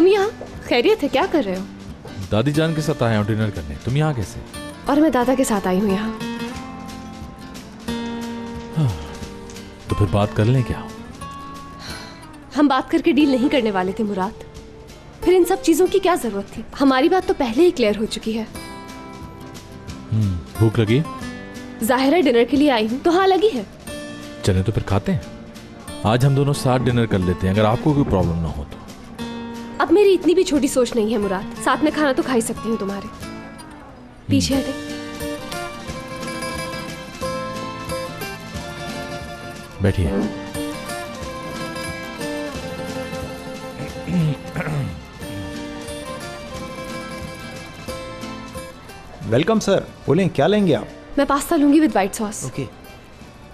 तुम यहाँ खैरियत है? क्या कर रहे हो? दादी जान के साथ आया हूँ डिनर करने। तुम यहाँ कैसे? और मैं दादा के साथ आई हूँ यहाँ। तो फिर बात कर लें क्या? हम बात करके डील नहीं करने वाले थे मुराद। फिर इन सब चीजों की क्या जरूरत थी? हमारी बात तो पहले ही क्लियर हो चुकी है। भूख लगी? जाहिर है डिनर के लिए आई हूँ तो हाँ लगी है। चले तो फिर खाते हैं। आज हम दोनों साथ डिनर कर लेते हैं, अगर आपको कोई प्रॉब्लम ना हो तो। अब मेरी इतनी भी छोटी सोच नहीं है मुराद। साथ में खाना तो खा ही सकती हूँ तुम्हारे। पीछे हटे। बैठिए। Welcome sir. बोलें क्या लेंगे आप? मैं पास्ता लूंगी विद व्हाइट सॉस। ओके।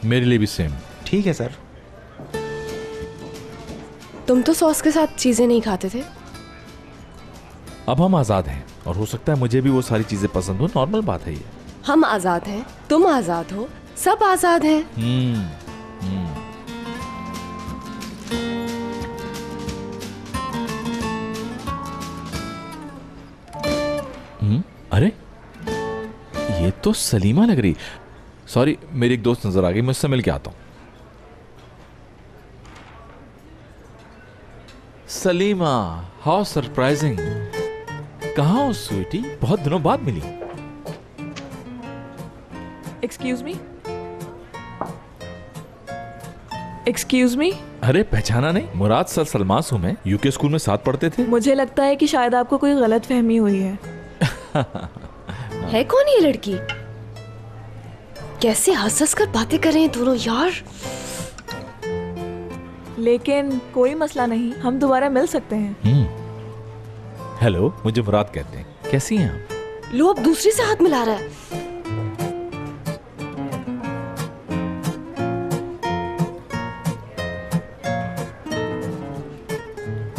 मेरे लिए भी सेम। ठीक है सर। तुम तो सॉस के साथ चीजें नहीं खाते थे। अब हम आजाद हैं और हो सकता है मुझे भी वो सारी चीजें पसंद हो। नॉर्मल बात है ये। हम आजाद हैं, तुम आजाद हो, सब आजाद हैं। अरे ये तो सलीमा लग रही। सॉरी, मेरी एक दोस्त नजर आ गई, मैं उससे मिल के आता हूं। Salima, how surprising. कहाँ हो स्वीटी? बहुत दिनों बाद मिली। Excuse me. Excuse me. अरे पहचाना नहीं? मुराद सर सलमास हूं मैं। यूके स्कूल में साथ पढ़ते थे। मुझे लगता है कि शायद आपको कोई गलत फहमी हुई है। है कौन ये लड़की? कैसे हंस हंस कर बातें कर रहे हैं दोनों यार। लेकिन कोई मसला नहीं, हम दोबारा मिल सकते हैं। हेलो, मुझे मुराद कहते हैं। कैसी हैं आप? लो अब दूसरी से हाथ मिला रहा है।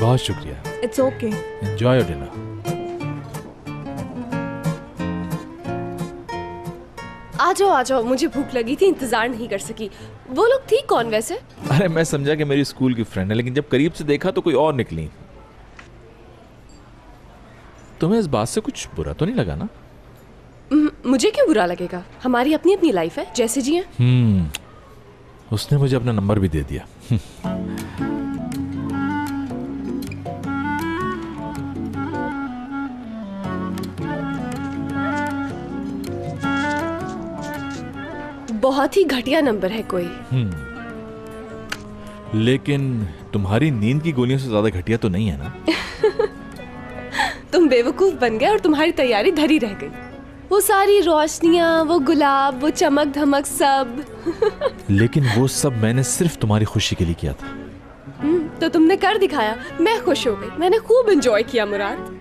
बहुत शुक्रिया। It's okay. Enjoy your dinner. आ जाओ, मुझे भूख लगी थी, इंतजार नहीं कर सकी। वो लोग थी कौन वैसे? अरे मैं समझा कि मेरी स्कूल की फ्रेंड है, लेकिन जब करीब से देखा तो कोई और निकली। तुम्हें इस बात से कुछ बुरा तो नहीं लगा ना? मुझे क्यों बुरा लगेगा? हमारी अपनी अपनी लाइफ है, जैसे जिए। उसने मुझे अपना नंबर भी दे दिया। बहुत ही घटिया नंबर है कोई। लेकिन तुम्हारी नींद की गोलियों से ज्यादा घटिया तो नहीं है ना? तुम बेवकूफ बन गए और तुम्हारी तैयारी धरी रह गई। वो सारी रोशनियां, वो गुलाब, वो चमक धमक सब। लेकिन वो सब मैंने सिर्फ तुम्हारी खुशी के लिए किया था। तो तुमने कर दिखाया। मैं खुश हो गई। मैंने खूब एंजॉय किया मुराद।